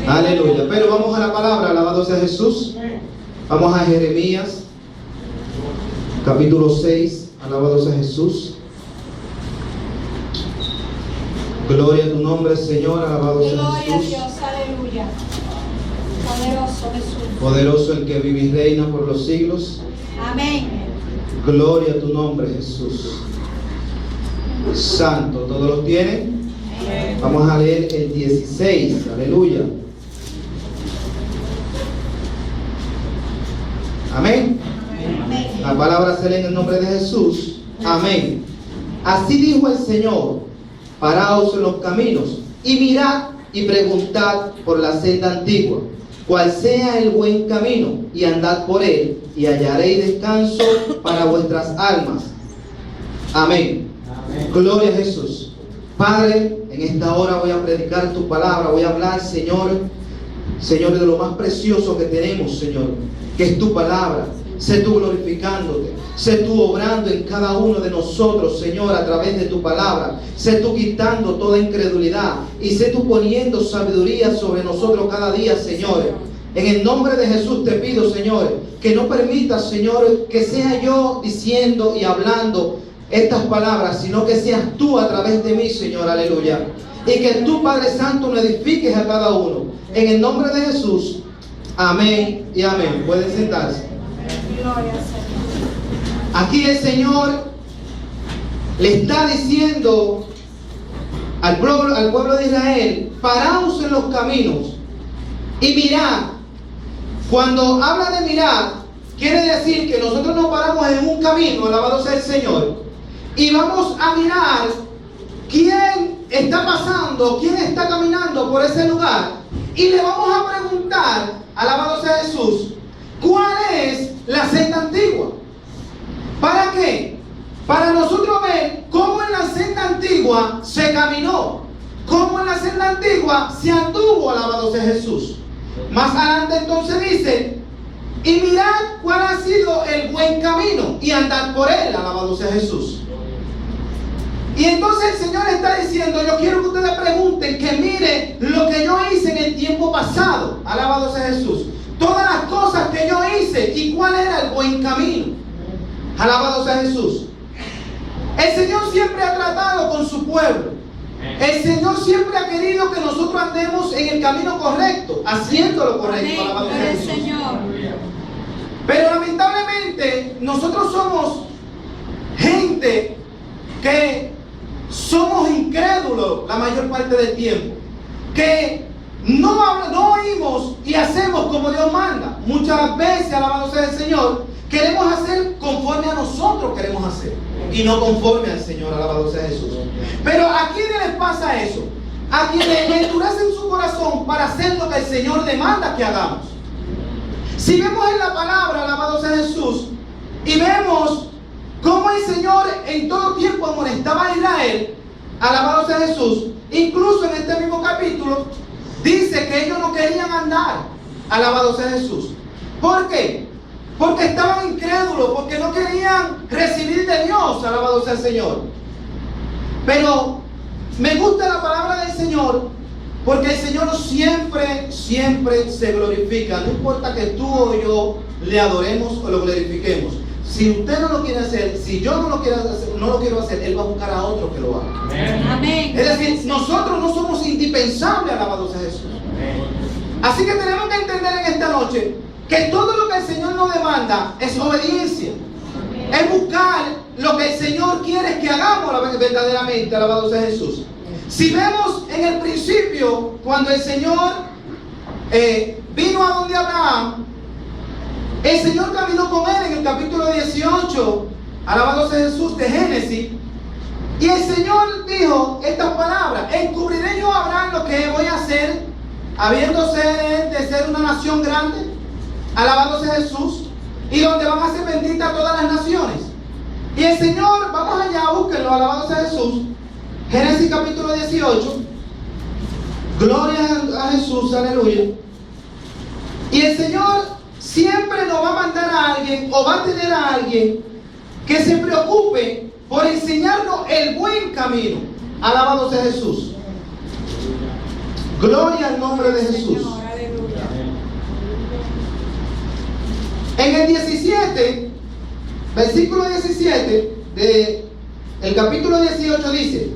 Aleluya. Pero vamos a la palabra, alabado sea Jesús. Vamos a Jeremías, capítulo 6, alabado sea Jesús. Gloria a tu nombre, Señor, alabado sea Jesús. Gloria a Dios, aleluya. Poderoso Jesús. Poderoso el que vive y reina por los siglos. Amén. Gloria a tu nombre, Jesús. Santo, ¿todos los tienen? Amén. Vamos a leer el 16, aleluya. Amén. Amén. La palabra se lee en el nombre de Jesús. Amén. Así dijo el Señor: paraos en los caminos y mirad y preguntad por la senda antigua, cuál sea el buen camino, y andad por él, y hallaréis descanso para vuestras almas. Amén. Amén. Gloria a Jesús. Padre, en esta hora voy a predicar tu palabra, voy a hablar, Señor, Señor, de lo más precioso que tenemos, Señor, que es tu palabra. Sé tú glorificándote, sé tú obrando en cada uno de nosotros, Señor, a través de tu palabra. Sé tú quitando toda incredulidad y sé tú poniendo sabiduría sobre nosotros cada día, Señor. En el nombre de Jesús te pido, Señor, que no permitas, Señor, que sea yo diciendo y hablando estas palabras, sino que seas tú a través de mí, Señor, aleluya. Y que tú, Padre Santo, nos edifiques a cada uno. En el nombre de Jesús, amén y amén. Pueden sentarse. Gloria al Señor. Aquí el Señor le está diciendo al pueblo de Israel: paraos en los caminos y mirad. Cuando habla de mirar, quiere decir que nosotros nos paramos en un camino, alabado sea el Señor, y vamos a mirar quién está pasando, quién está caminando por ese lugar, y le vamos a preguntar, alabado sea Jesús, ¿cuál es la senda antigua? ¿Para qué? Para nosotros ver cómo en la senda antigua se caminó, cómo en la senda antigua se anduvo, alabado sea Jesús. Más adelante entonces dice: y mirad cuál ha sido el buen camino, y andad por él, alabado sea Jesús. Y entonces el Señor está diciendo: yo quiero que ustedes pregunten, que mire lo que yo hice en el tiempo pasado, alabado sea Jesús. Todas las cosas que yo hice y cuál era el buen camino, alabado sea Jesús. El Señor siempre ha tratado con su pueblo. El Señor siempre ha querido que nosotros andemos en el camino correcto, haciendo lo correcto, Amén. alabado sea Gloria al Jesús. Señor. Pero lamentablemente nosotros somos gente que somos incrédulos la mayor parte del tiempo, que no oímos y hacemos como Dios manda. Muchas veces, alabado sea el Señor, queremos hacer conforme a nosotros queremos hacer y no conforme al Señor, alabado sea Jesús. Pero ¿a quiénes les pasa eso? A quienes endurecen su corazón para hacer lo que el Señor demanda que hagamos. Si vemos en la palabra, alabado sea Jesús, y vemos cómo el Señor en todo tiempo amonestaba a Israel, alabado sea Jesús, incluso en este mismo capítulo dice que ellos no querían andar, alabado sea Jesús. ¿Por qué? Porque estaban incrédulos, porque no querían recibir de Dios, alabado sea el Señor. Pero me gusta la palabra del Señor, porque el Señor siempre se glorifica. No importa que tú o yo le adoremos o lo glorifiquemos. Si usted no lo quiere hacer, si yo no lo quiero hacer, Él va a buscar a otro que lo haga. Amén. Es decir, nosotros no somos indispensables, alabado sea Jesús. Así que tenemos que entender en esta noche que todo lo que el Señor nos demanda es obediencia. Es buscar lo que el Señor quiere que hagamos verdaderamente, alabado sea Jesús. Si vemos en el principio, cuando el Señor vino a donde Abraham, el Señor caminó con él en el capítulo 18, alabado sea Jesús, de Génesis. Y el Señor dijo estas palabras: encubriré yo a Abraham lo que voy a hacer, habiéndose él de ser una nación grande, alabado sea Jesús, y donde van a ser benditas todas las naciones. Y el Señor, vamos allá, búsquenlo, alabado sea Jesús, Génesis capítulo 18, gloria a Jesús, aleluya. Y el Señor siempre nos va a mandar a alguien, o va a tener a alguien que se preocupe por enseñarnos el buen camino, alabado sea Jesús. Gloria al nombre de Jesús. Señor, aleluya. En el 17, versículo 17 del capítulo 18 dice: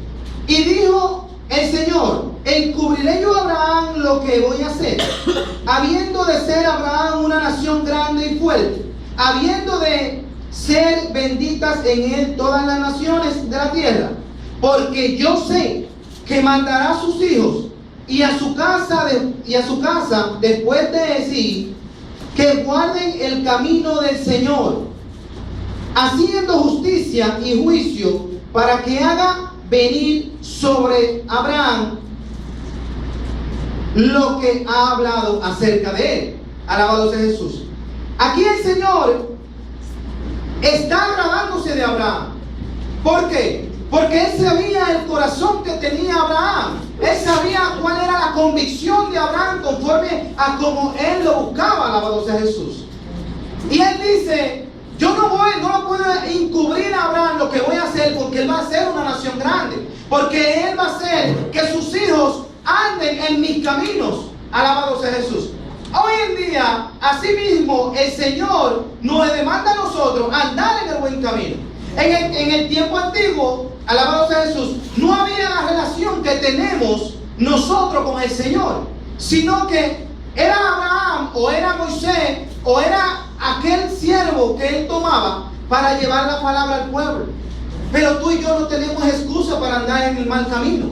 y dijo el Señor: encubriré yo a Abraham lo que voy a hacer, habiendo de ser Abraham una nación grande y fuerte, habiendo de ser benditas en él todas las naciones de la tierra, porque yo sé que mandará a sus hijos y a su casa después de sí, que guarden el camino del Señor, haciendo justicia y juicio, para que haga venir sobre Abraham lo que ha hablado acerca de él. Alabado sea Jesús. Aquí el Señor está agradándose de Abraham. ¿Por qué? Porque él sabía el corazón que tenía Abraham. Él sabía cuál era la convicción de Abraham conforme a como él lo buscaba. Alabado sea Jesús. Y él dice: yo no lo puedo encubrir a Abraham lo que voy a hacer, porque él va a ser una nación grande, porque él va a hacer que sus hijos anden en mis caminos. Alabado sea Jesús. Hoy en día, asimismo, el Señor nos demanda a nosotros andar en el buen camino. En el tiempo antiguo, alabado sea Jesús, no había la relación que tenemos nosotros con el Señor, sino que era Abraham, o era Moisés, o era aquel siervo que él tomaba para llevar la palabra al pueblo. Pero tú y yo no tenemos excusa para andar en el mal camino.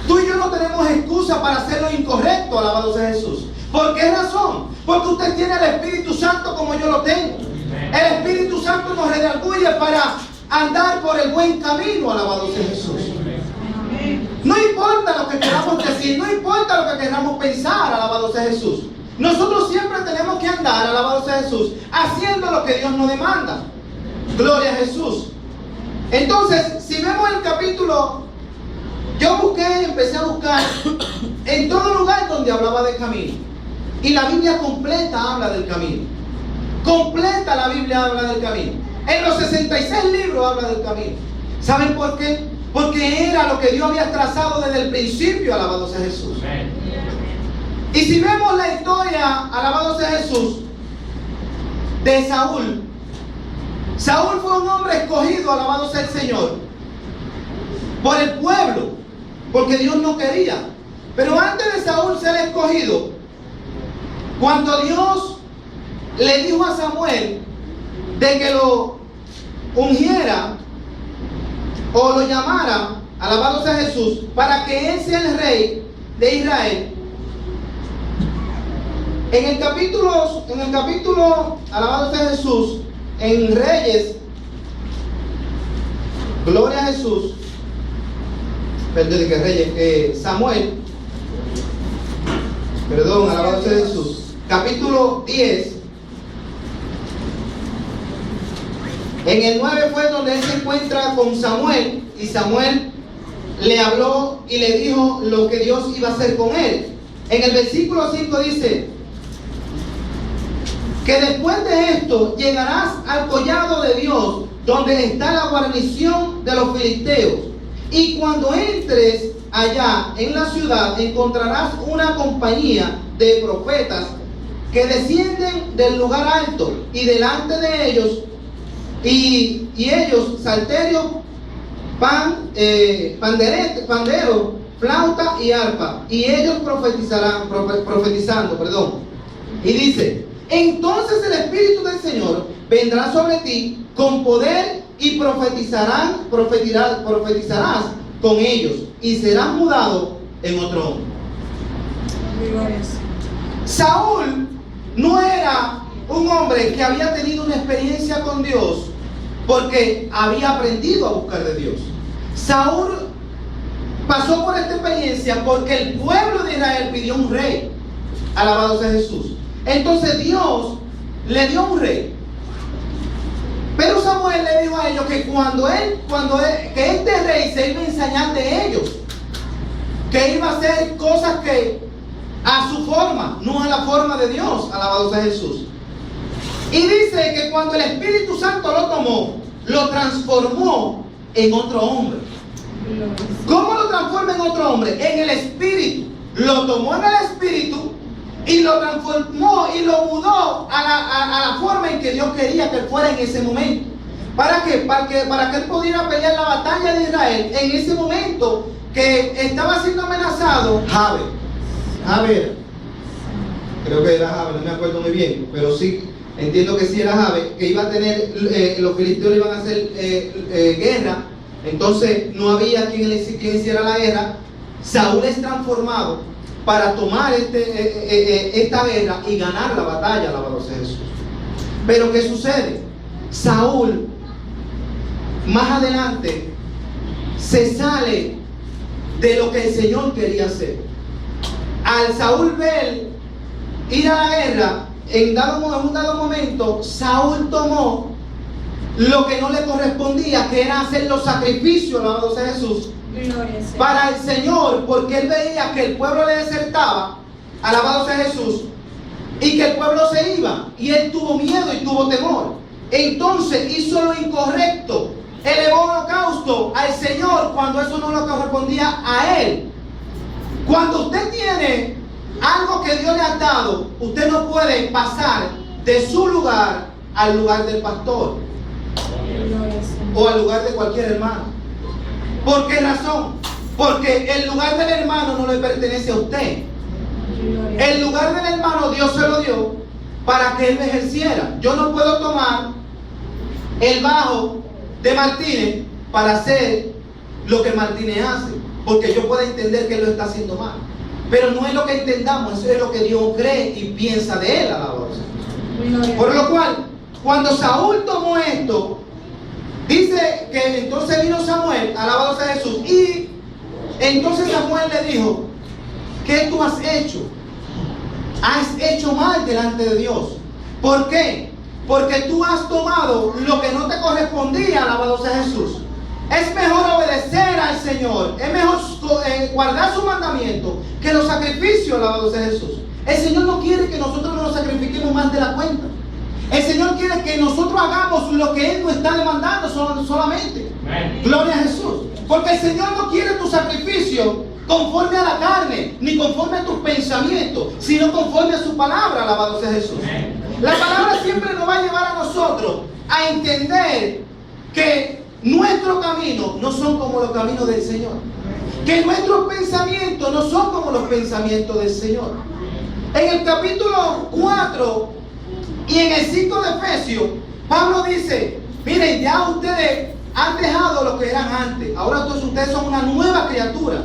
Tú y yo no tenemos excusa para hacer lo incorrecto. Alabado sea Jesús. ¿Por qué razón? Porque usted tiene el Espíritu Santo como yo lo tengo. El Espíritu Santo nos redarguye para andar por el buen camino. Alabado sea Jesús. No importa lo que queramos decir, no importa lo que queramos pensar. Alabado sea Jesús. Nosotros siempre tenemos que andar, alabado sea Jesús, haciendo lo que Dios nos demanda. Gloria a Jesús. Entonces, si vemos el capítulo, yo empecé a buscar en todo lugar donde hablaba del camino. Y la Biblia completa habla del camino. Completa la Biblia habla del camino. En los 66 libros habla del camino. ¿Saben por qué? Porque era lo que Dios había trazado desde el principio, alabado sea Jesús. Y si vemos la historia, alabado sea Jesús, de Saúl. Saúl fue un hombre escogido, alabado sea el Señor, por el pueblo, porque Dios no quería. Pero antes de Saúl ser escogido, cuando Dios le dijo a Samuel de que lo ungiera o lo llamara, alabado sea Jesús, para que él sea el rey de Israel, en el capítulo, alabado sea Jesús, en Reyes, gloria a Jesús, alabado sea Jesús, capítulo 10, en el 9 fue donde él se encuentra con Samuel, y Samuel le habló y le dijo lo que Dios iba a hacer con él. En el versículo 5 dice que después de esto llegarás al collado de Dios, donde está la guarnición de los filisteos, y cuando entres allá en la ciudad encontrarás una compañía de profetas que descienden del lugar alto, y delante de ellos y ellos salterio, pandero, flauta y arpa, y ellos profetizando. Y dice: entonces el Espíritu del Señor vendrá sobre ti con poder, y profetizarás con ellos, y serás mudado en otro hombre. Saúl no era un hombre que había tenido una experiencia con Dios porque había aprendido a buscar de Dios. Saúl pasó por esta experiencia porque el pueblo de Israel pidió un rey. Alabado sea Jesús. Entonces Dios le dio un rey. Pero Samuel le dijo a ellos que que este rey se iba a enseñar de ellos, que iba a hacer cosas que a su forma, no a la forma de Dios. Alabado sea Jesús. Y dice que cuando el Espíritu Santo lo tomó, lo transformó en otro hombre. ¿Cómo lo transforma en otro hombre? En el Espíritu. lo tomó en el espíritu y lo transformó y lo mudó a la forma en que Dios quería que él fuera en ese momento. ¿Para qué? Para que él pudiera pelear la batalla de Israel en ese momento que estaba siendo amenazado. Jabe, creo que era Jabe, no me acuerdo muy bien, pero sí, entiendo que sí era Jabe, que iba a tener, los filisteos le iban a hacer guerra, entonces no había quien hiciera la guerra. Saúl es transformado para tomar esta guerra y ganar la batalla, alabado sea Jesús. Pero ¿qué sucede? Saúl, más adelante, se sale de lo que el Señor quería hacer. Al Saúl ver ir a la guerra, en un dado momento, Saúl tomó lo que no le correspondía, que era hacer los sacrificios, alabado sea Jesús, para el Señor, porque él veía que el pueblo le desertaba, alabado sea Jesús, y que el pueblo se iba, y él tuvo miedo y tuvo temor. Entonces hizo lo incorrecto, elevó holocausto al Señor cuando eso no le correspondía a él. Cuando usted tiene algo que Dios le ha dado, usted no puede pasar de su lugar al lugar del pastor o al lugar de cualquier hermano. ¿Por qué razón? Porque el lugar del hermano no le pertenece a usted. El lugar del hermano Dios se lo dio para que él lo ejerciera. Yo no puedo tomar el bajo de Martínez para hacer lo que Martínez hace, porque yo puedo entender que él lo está haciendo mal, pero no es lo que entendamos, eso es lo que Dios cree y piensa de él, alabado sea. Por lo cual, cuando Saúl tomó esto, dice que entonces vino Samuel, alabado sea Jesús, y entonces Samuel le dijo: ¿qué tú has hecho? Has hecho mal delante de Dios. ¿Por qué? Porque tú has tomado lo que no te correspondía, alabado sea Jesús. Es mejor obedecer al Señor, es mejor guardar su mandamiento que los sacrificios, alabado sea Jesús. El Señor no quiere que nosotros nos sacrifiquemos más de la cuenta. El Señor quiere que nosotros hagamos lo que Él nos está demandando solamente. Gloria a Jesús. Porque el Señor no quiere tu sacrificio conforme a la carne, ni conforme a tus pensamientos, sino conforme a su palabra, alabado sea Jesús. La palabra siempre nos va a llevar a nosotros a entender que nuestros caminos no son como los caminos del Señor, que nuestros pensamientos no son como los pensamientos del Señor. En el capítulo 4 y en el 5 de Efesios, Pablo dice: miren, ya ustedes han dejado lo que eran antes, ahora entonces ustedes son una nueva criatura.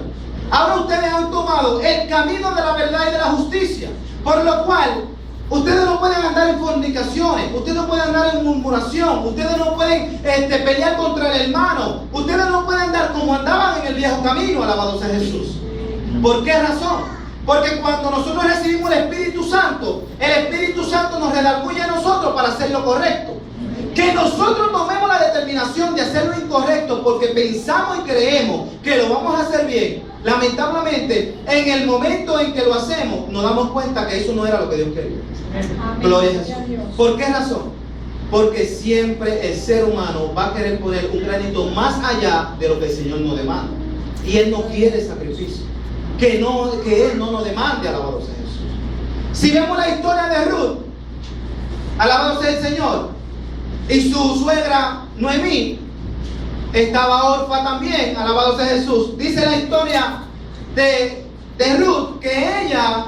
Ahora ustedes han tomado el camino de la verdad y de la justicia, por lo cual ustedes no pueden andar en fornicaciones, ustedes no pueden andar en murmuración, ustedes no pueden pelear contra el hermano, ustedes no pueden andar como andaban en el viejo camino, alabado sea Jesús. ¿Por qué razón? Porque cuando nosotros recibimos el Espíritu Santo nos redarguye a nosotros para hacer lo correcto. Que nosotros tomemos la determinación de hacer lo incorrecto porque pensamos y creemos que lo vamos a hacer bien. Lamentablemente, en el momento en que lo hacemos, nos damos cuenta que eso no era lo que Dios quería. Gloria a Jesús. ¿Por qué razón? Porque siempre el ser humano va a querer poner un granito más allá de lo que el Señor nos demanda. Y Él no quiere sacrificio. Que Él no nos demande, alabado sea Jesús. Si vemos la historia de Ruth, alabado sea el Señor, y su suegra Noemí estaba orfa también, alabado sea Jesús. Dice la historia de Ruth que ella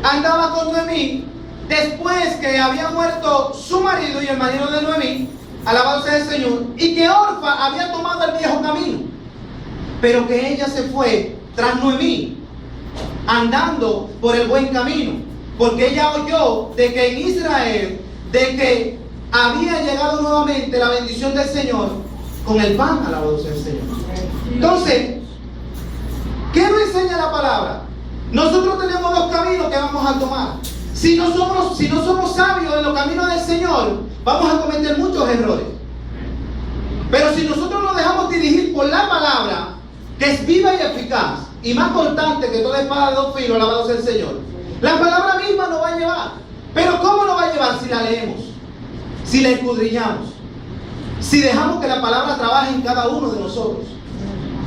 andaba con Noemí después que había muerto su marido y el marido de Noemí, alabado sea el Señor, y que Orfa había tomado el viejo camino, pero que ella se fue tras Noemí andando por el buen camino, porque ella oyó de que en Israel, de que había llegado nuevamente la bendición del Señor con el pan, alabado sea el Señor. Entonces, ¿qué nos enseña la palabra? Nosotros tenemos dos caminos que vamos a tomar. Si no somos sabios en los caminos del Señor, vamos a cometer muchos errores. Pero si nosotros nos dejamos dirigir por la palabra, que es viva y eficaz, y más cortante que toda espada de dos filos, alabado sea el Señor, la palabra misma nos va a llevar. Pero ¿cómo nos va a llevar? Si la leemos, si la escudriñamos, si dejamos que la palabra trabaje en cada uno de nosotros.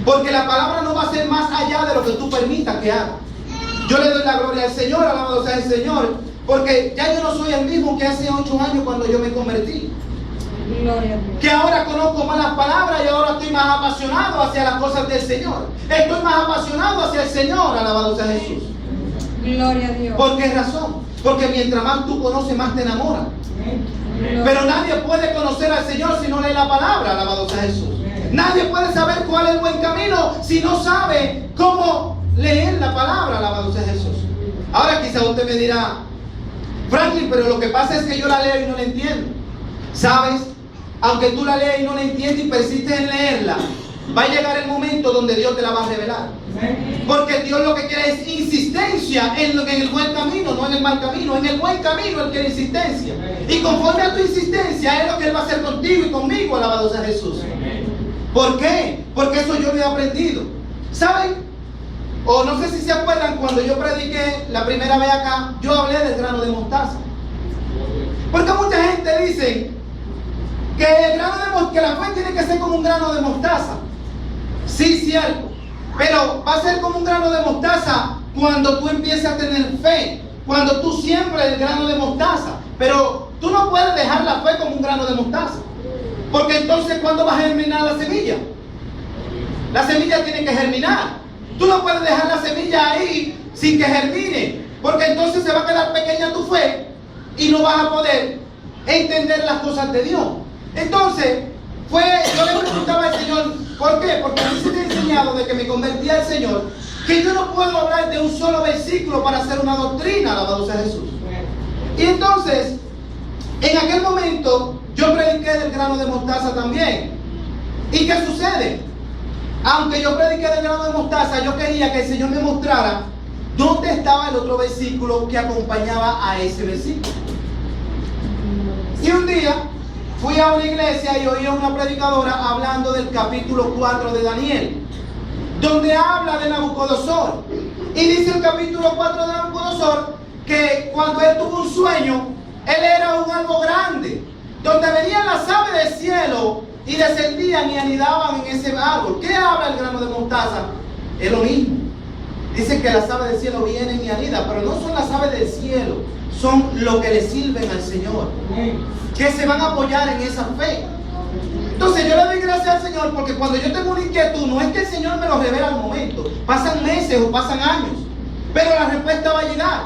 Porque la palabra no va a ser más allá de lo que tú permitas que haga. Yo le doy la gloria al Señor, alabado sea el Señor, porque ya yo no soy el mismo que hace 8 años cuando yo me convertí. Gloria a Dios. Que ahora conozco más las palabras y ahora estoy más apasionado hacia las cosas del Señor. Estoy más apasionado hacia el Señor, alabado sea Jesús. Gloria a Dios. ¿Por qué razón? Porque mientras más tú conoces, más te enamoras. Pero nadie puede conocer al Señor si no lee la palabra, alabado sea Jesús. Nadie puede saber cuál es el buen camino si no sabe cómo leer la palabra, alabado sea Jesús. Ahora quizá usted me dirá, Franklin, pero lo que pasa es que yo la leo y no la entiendo. ¿Sabes? Aunque tú la leas y no la entiendes y persistes en leerla, va a llegar el momento donde Dios te la va a revelar. Porque Dios lo que quiere es insistencia en el buen camino, no en el mal camino. En el buen camino Él quiere insistencia. Y conforme a tu insistencia es lo que Él va a hacer contigo y conmigo, alabado sea Jesús. ¿Por qué? Porque eso yo lo he aprendido. ¿Saben? O no sé si se acuerdan, cuando yo prediqué la primera vez acá, yo hablé del grano de mostaza. Porque mucha gente dice que la fe tiene que ser como un grano de mostaza. Sí, cierto. Pero va a ser como un grano de mostaza cuando tú empieces a tener fe. Cuando tú siembres el grano de mostaza. Pero tú no puedes dejar la fe como un grano de mostaza. Porque entonces, ¿cuándo va a germinar la semilla? La semilla tiene que germinar. Tú no puedes dejar la semilla ahí sin que germine. Porque entonces se va a quedar pequeña tu fe y no vas a poder entender las cosas de Dios. Entonces, yo le preguntaba al Señor, ¿por qué? Porque a mí se me ha enseñado de que me convertí al Señor, que yo no puedo hablar de un solo versículo para hacer una doctrina, alabado sea Jesús. Y entonces, en aquel momento, yo prediqué del grano de mostaza también. ¿Y qué sucede? Aunque yo prediqué del grano de mostaza, yo quería que el Señor me mostrara dónde estaba el otro versículo que acompañaba a ese versículo. Y un día fui a una iglesia y oí a una predicadora hablando del capítulo 4 de Daniel, donde habla de Nabucodonosor. Y dice el capítulo 4 de Nabucodonosor que cuando él tuvo un sueño, él era un árbol grande, donde venían las aves del cielo y descendían y anidaban en ese árbol. ¿Qué habla el grano de mostaza? Es lo mismo. Dicen que las aves del cielo vienen y anidan, pero no son las aves del cielo, son lo que le sirven al Señor, que se van a apoyar en esa fe. Entonces yo le doy gracias al Señor porque cuando yo tengo una inquietud, no es que el Señor me lo revela al momento, pasan meses o pasan años, pero la respuesta va a llegar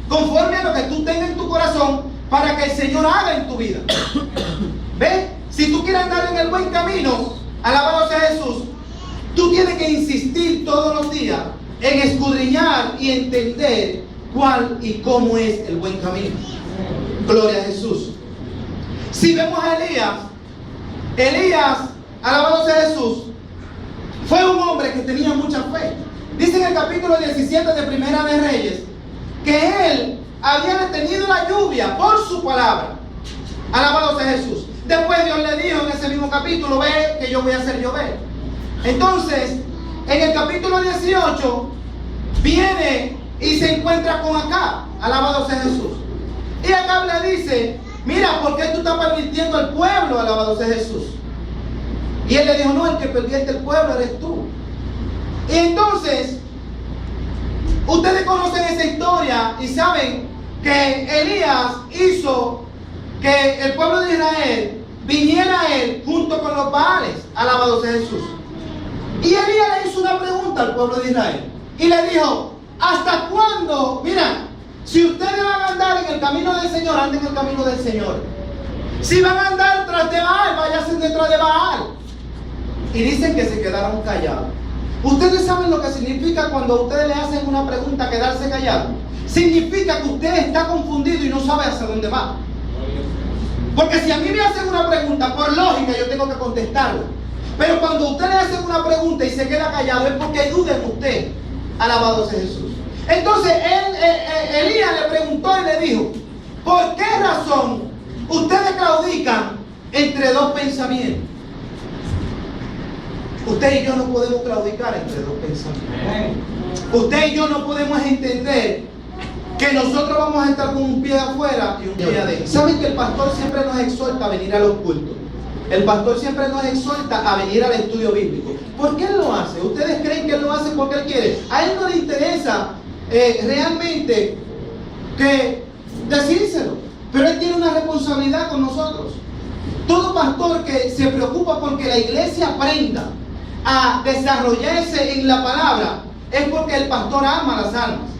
conforme a lo que tú tengas en tu corazón para que el Señor haga en tu vida. ¿Ves? Si tú quieres andar en el buen camino, alabado sea Jesús, tú tienes que insistir todos los días en escudriñar y entender cuál y cómo es el buen camino. Gloria a Jesús. Si vemos a Elías, alabado sea Jesús, fue un hombre que tenía mucha fe. Dice en el capítulo 17 de Primera de Reyes que él había detenido la lluvia por su palabra. Alabado sea Jesús. Después Dios le dijo en ese mismo capítulo, ve que yo voy a hacer llover. Entonces, en el capítulo 18, viene y se encuentra con Acab. Alabado sea Jesús. Y Acab le dice, mira, ¿por qué tú estás pervirtiendo al pueblo? Alabado sea Jesús. Y él le dijo, no, el que pervierte el pueblo eres tú. Y entonces, ustedes conocen esa historia y saben que Elías hizo que el pueblo de Israel viniera a él junto con los Baales. Alabado sea Jesús. Y Elías le hizo una pregunta al pueblo de Israel y le dijo, ¿hasta cuándo? Mira, si ustedes van a andar en el camino del Señor, anden en el camino del Señor. Si van a andar tras de Baal, váyanse detrás de Baal. Y dicen que se quedaron callados. Ustedes saben lo que significa cuando ustedes le hacen una pregunta quedarse callado. Significa que usted está confundido y no sabe hacia dónde va. Porque si a mí me hacen una pregunta, por lógica yo tengo que contestarla. Pero cuando usted le hace una pregunta y se queda callado, es porque hay duda en usted. Alabado sea Jesús. Entonces Elías le preguntó y le dijo, ¿por qué razón ustedes claudican entre dos pensamientos? Usted y yo no podemos claudicar entre dos pensamientos. Usted y yo no podemos entender que nosotros vamos a estar con un pie afuera y un pie adentro. ¿Saben que el pastor siempre nos exhorta a venir a los cultos? El pastor siempre nos exhorta a venir al estudio bíblico. ¿Por qué él lo hace? ¿Ustedes creen que él lo hace porque él quiere? A él no le interesa realmente que decírselo. Pero Él tiene una responsabilidad con nosotros. Todo pastor que se preocupa porque la iglesia aprenda a desarrollarse en la palabra es porque el pastor ama las almas.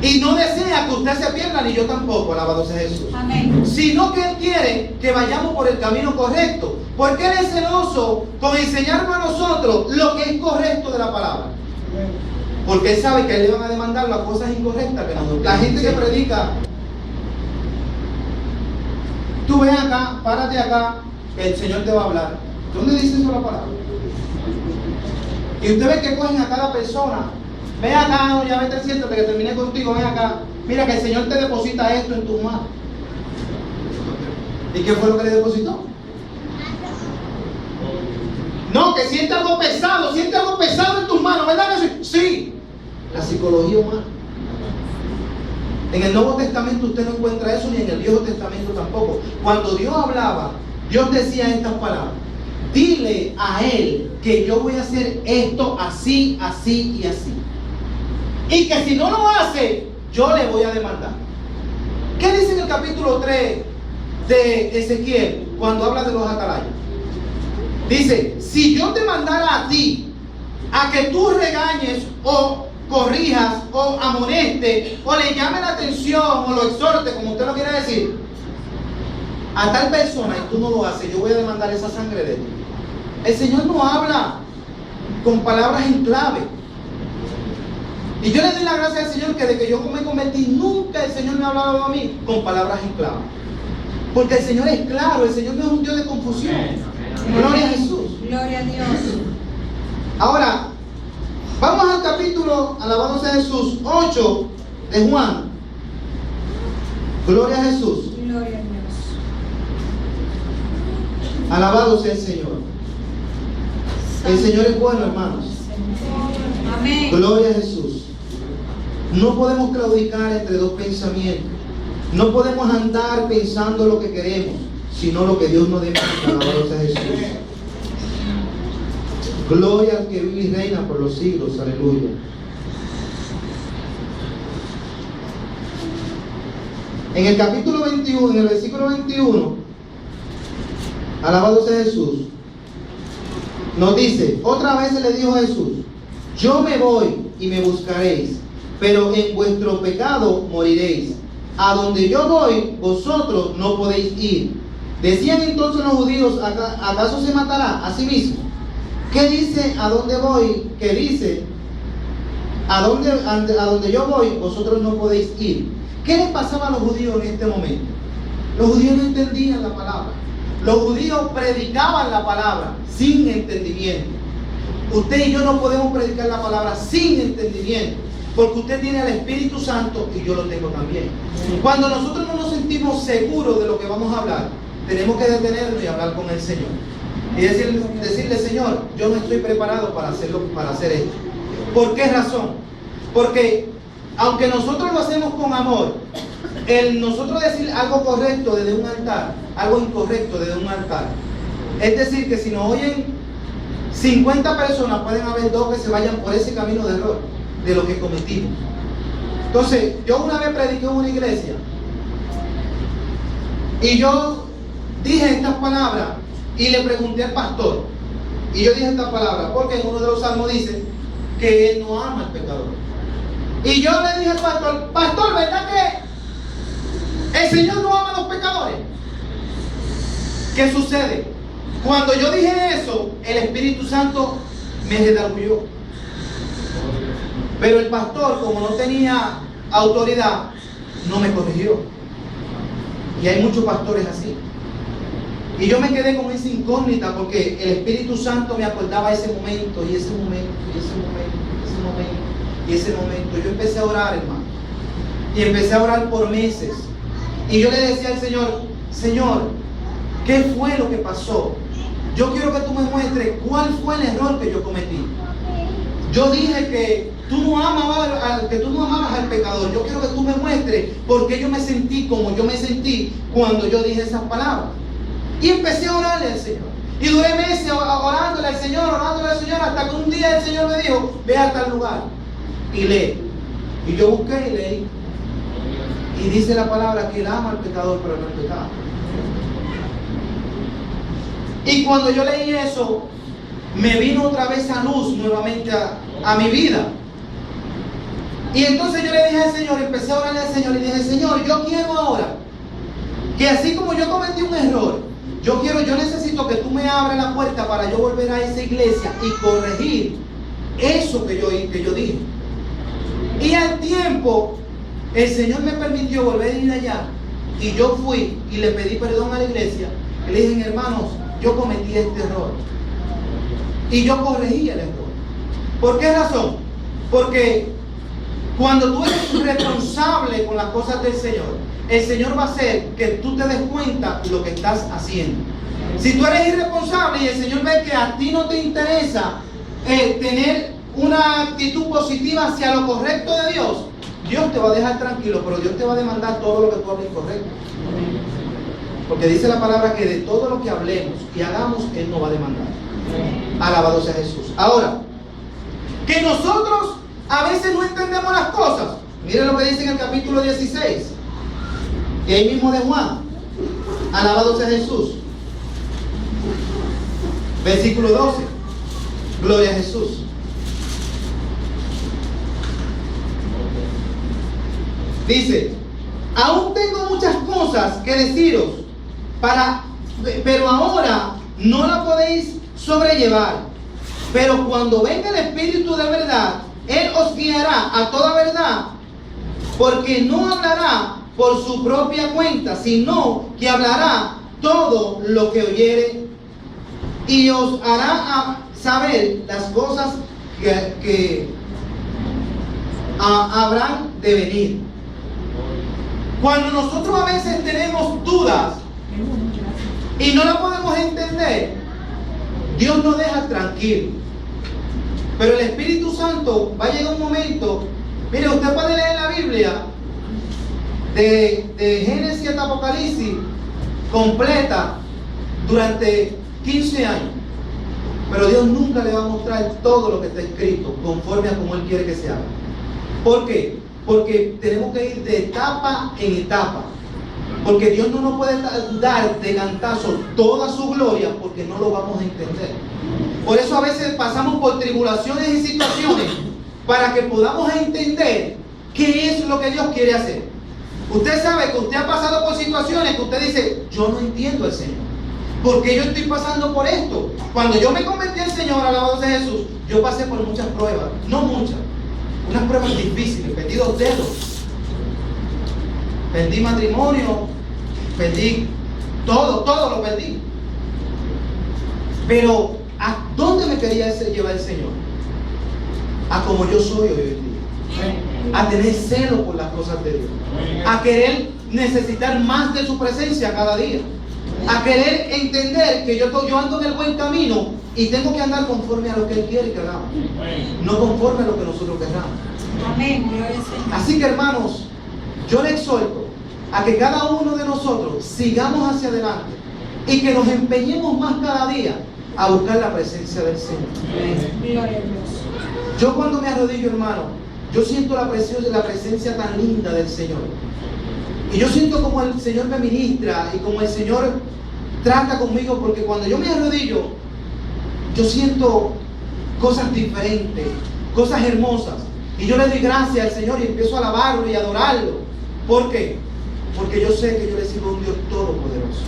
Y no desea que usted se pierda, ni yo tampoco, alabado sea Jesús. Amén. Sino que Él quiere que vayamos por el camino correcto. Porque Él es celoso con enseñarnos a nosotros lo que es correcto de la palabra. Porque Él sabe que a Él le van a demandar las cosas incorrectas que nosotros. La gente que predica, tú ven acá, párate acá, que el Señor te va a hablar. ¿Dónde dice eso la palabra? Y usted ve que cogen a cada persona. Ven acá, no, ya vete, siéntate que terminé contigo, ven acá. Mira que el Señor te deposita esto en tus manos. ¿Y qué fue lo que le depositó? No, que siente algo pesado en tus manos, ¿verdad que sí? Sí, la psicología humana. En el Nuevo Testamento usted no encuentra eso, ni en el Viejo Testamento tampoco. Cuando Dios hablaba, Dios decía estas palabras: dile a Él que yo voy a hacer esto así, así y así. Y que si no lo hace, yo le voy a demandar. ¿Qué dice en el capítulo 3 de Ezequiel cuando habla de los atalayas? Dice: si yo te mandara a ti a que tú regañes o corrijas o amoneste o le llame la atención o lo exhorte, como usted lo quiere decir, a tal persona y tú no lo haces, yo voy a demandar esa sangre de ti. El Señor no habla con palabras en clave. Y yo le doy la gracia al Señor que desde que yo me convertí, nunca el Señor me ha hablado a mí con palabras en clave. Porque el Señor es claro, el Señor no es un Dios de confusión. Gloria a Jesús. Gloria a Dios. Ahora, vamos al capítulo, alabado sea Jesús, 8 de Juan. Gloria a Jesús. Gloria a Dios. Alabado sea el Señor. El Señor es bueno, hermanos. Amén. Gloria a Jesús. No podemos claudicar entre dos pensamientos. No podemos andar pensando lo que queremos, sino lo que Dios nos demanda. Alabado sea Jesús. Gloria al que vive y reina por los siglos. Aleluya. En el capítulo 21, en el versículo 21, alabado sea Jesús, nos dice: otra vez le dijo Jesús: yo me voy y me buscaréis, pero en vuestro pecado moriréis. A donde yo voy, vosotros no podéis ir. Decían entonces los judíos: ¿acaso se matará a sí mismo? ¿Qué dice a dónde voy? ¿Qué dice a donde yo voy, vosotros no podéis ir? ¿Qué les pasaba a los judíos en este momento? Los judíos no entendían la palabra. Los judíos predicaban la palabra sin entendimiento. Usted y yo no podemos predicar la palabra sin entendimiento, porque usted tiene al Espíritu Santo y yo lo tengo también. Cuando nosotros no nos sentimos seguros de lo que vamos a hablar, tenemos que detenernos y hablar con el Señor y decirle: Señor, yo no estoy preparado para hacer esto. ¿Por qué razón? Porque aunque nosotros lo hacemos con amor, el nosotros decir algo correcto desde un altar, algo incorrecto desde un altar, es decir, que si nos oyen 50 personas, pueden haber 2 que se vayan por ese camino de error, de lo que cometimos. Entonces, yo una vez prediqué en una iglesia y yo dije estas palabras y le pregunté al pastor, y yo dije estas palabras porque en uno de los salmos dice que él no ama al pecador. Y yo le dije al pastor: pastor, ¿verdad que el Señor no ama a los pecadores? ¿Qué sucede? Cuando yo dije eso, el Espíritu Santo me redarguyó. Pero el pastor, como no tenía autoridad, no me corrigió. Y hay muchos pastores así. Y yo me quedé con esa incógnita porque el Espíritu Santo me acordaba ese momento, y ese momento, y ese momento, y ese momento, y ese momento. Yo empecé a orar, hermano. Y empecé a orar por meses. Y yo le decía al Señor: Señor, ¿qué fue lo que pasó? Yo quiero que tú me muestres cuál fue el error que yo cometí. Yo dije que tú no amabas al pecador. Yo quiero que tú me muestres por qué yo me sentí como yo me sentí cuando yo dije esas palabras. Y empecé a orarle al Señor. Y duré meses orándole al Señor, hasta que un día el Señor me dijo: ve a tal lugar y lee. Y yo busqué y leí. Y dice la palabra que él ama al pecador, pero no el pecado. Y cuando yo leí eso, me vino otra vez a luz nuevamente a mi vida. Y entonces yo le dije al Señor, empecé a orarle al Señor y dije, Señor, yo quiero ahora que así como yo cometí un error, yo necesito que tú me abras la puerta para yo volver a esa iglesia y corregir eso que yo dije. Y al tiempo, el Señor me permitió volver a ir allá. Y yo fui y le pedí perdón a la iglesia. Y le dije, hermanos, yo cometí este error. Y yo corregí el error. ¿Por qué razón? Porque cuando tú eres responsable con las cosas del Señor, el Señor va a hacer que tú te des cuenta de lo que estás haciendo. Si tú eres irresponsable y el Señor ve que a ti no te interesa tener una actitud positiva hacia lo correcto de Dios, Dios te va a dejar tranquilo, pero Dios te va a demandar todo lo que tú hables incorrecto. Porque dice la palabra que de todo lo que hablemos y hagamos, Él nos va a demandar. Alabado sea Jesús. Ahora, que nosotros a veces no entendemos las cosas. Miren lo que dice en el capítulo 16. Y ahí mismo de Juan. Alabado sea Jesús. Versículo 12. Gloria a Jesús. Dice, aún tengo muchas cosas que deciros, pero ahora no la podéis sobrellevar. Pero cuando venga el Espíritu de verdad, Él os guiará a toda verdad, porque no hablará por su propia cuenta, sino que hablará todo lo que oyere y os hará saber las cosas que habrán de venir. Cuando nosotros a veces tenemos dudas y no la podemos entender, Dios nos deja tranquilos. Pero el Espíritu Santo va a llegar un momento. Mire, usted puede leer la Biblia de Génesis hasta Apocalipsis completa durante 15 años. Pero Dios nunca le va a mostrar todo lo que está escrito conforme a como Él quiere que se haga. ¿Por qué? Porque tenemos que ir de etapa en etapa. Porque Dios no nos puede dar de cantazo toda su gloria, porque no lo vamos a entender. Por eso a veces pasamos por tribulaciones y situaciones para que podamos entender qué es lo que Dios quiere hacer. Usted sabe que usted ha pasado por situaciones que usted dice, yo no entiendo al Señor. ¿Por qué yo estoy pasando por esto? Cuando yo me convertí al Señor, alabado sea Jesús, yo pasé por muchas pruebas. No muchas. Unas pruebas difíciles. Perdí 2 dedos. Perdí matrimonio. Perdí todo lo perdí. Pero ¿a dónde me quería llevar el Señor? A como yo soy hoy en día. A tener celo por las cosas de Dios. A querer necesitar más de su presencia cada día. A querer entender que yo ando en el buen camino y tengo que andar conforme a lo que Él quiere que hagamos. No conforme a lo que nosotros queramos. Amén. Gloria al Señor. Así que, hermanos, yo le exhorto a que cada uno de nosotros sigamos hacia adelante y que nos empeñemos más cada día a buscar la presencia del Señor. Gloria a Dios. Yo cuando me arrodillo, hermano, yo siento la presencia tan linda del Señor. Y yo siento como el Señor me ministra y como el Señor trata conmigo, porque cuando yo me arrodillo, yo siento cosas diferentes, cosas hermosas. Y yo le doy gracias al Señor y empiezo a alabarlo y adorarlo. ¿Por qué? Porque yo sé que yo le sirvo a un Dios todopoderoso.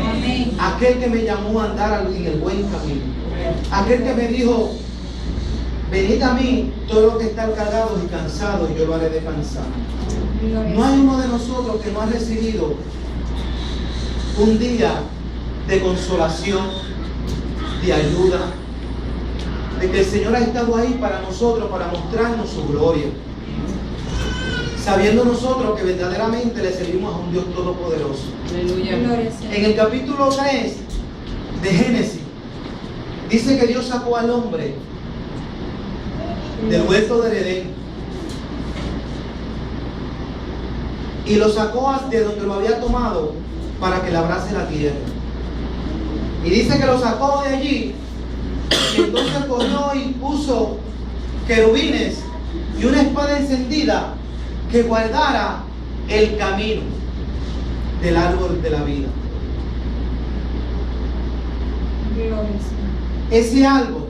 Amén. Aquel que me llamó a andar en el buen camino. Aquel que me dijo, venid a mí todos los que están cargados y cansados, y yo lo haré descansar. No hay uno de nosotros que no ha recibido un día de consolación, de ayuda, de que el Señor ha estado ahí para nosotros, para mostrarnos su gloria, sabiendo nosotros que verdaderamente le servimos a un Dios todopoderoso. Aleluya. Gloria al Señor. En el capítulo 3 de Génesis dice que Dios sacó al hombre del huerto del Edén y lo sacó de donde lo había tomado para que labrase la tierra. Y dice que lo sacó de allí y entonces cogió y puso querubines y una espada encendida que guardara el camino del árbol de la vida. Gloria al Señor. Ese árbol,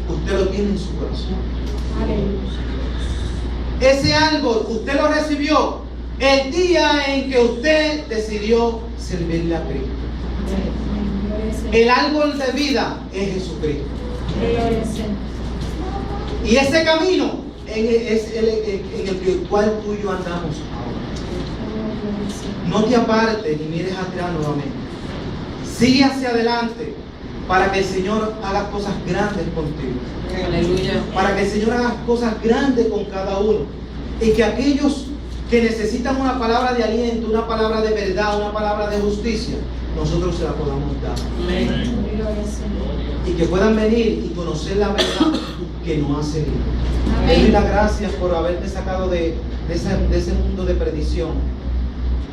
usted lo tiene en su corazón. Aleluya. Ese árbol, usted lo recibió el día en que usted decidió servirle a Cristo. Gloria al Señor. El árbol de vida es Jesucristo. Gloria al Señor. Y ese camino es en el cual tú y yo andamos ahora. Gloria al Señor. No te apartes ni mires atrás nuevamente. Sigue hacia adelante para que el Señor haga cosas grandes contigo. Aleluya. Para que el Señor haga cosas grandes con cada uno. Y que aquellos que necesitan una palabra de aliento, una palabra de verdad, una palabra de justicia, nosotros se la podamos dar. Amén. Gloria al Señor. Y que puedan venir y conocer la verdad que nos hace bien. Le doy Amén. las gracias por haberme sacado de ese mundo de perdición,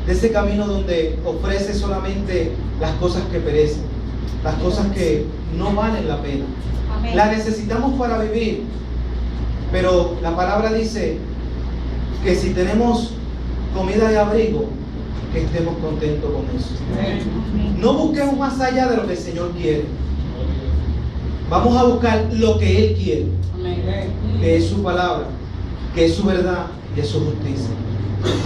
de ese camino donde ofrece solamente las cosas que perecen, las cosas que no valen la pena. Amén. La necesitamos para vivir, pero la palabra dice que si tenemos comida y abrigo, que estemos contentos con eso. Amén. No busquemos más allá de lo que el Señor quiere. Vamos a buscar lo que Él quiere, Amén. que es su palabra, que es su verdad y es su justicia.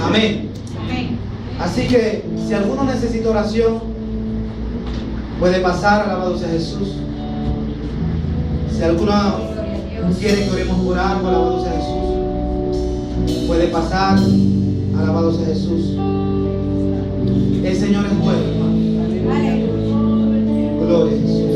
Amén. Amén. Así que si alguno necesita oración, puede pasar, alabado sea Jesús. Si alguno Gloria a Dios. quiere que oremos por algo, alabado sea Jesús, puede pasar, alabado sea Jesús. El Señor es bueno, hermano. Aleluya. Gloria a Jesús.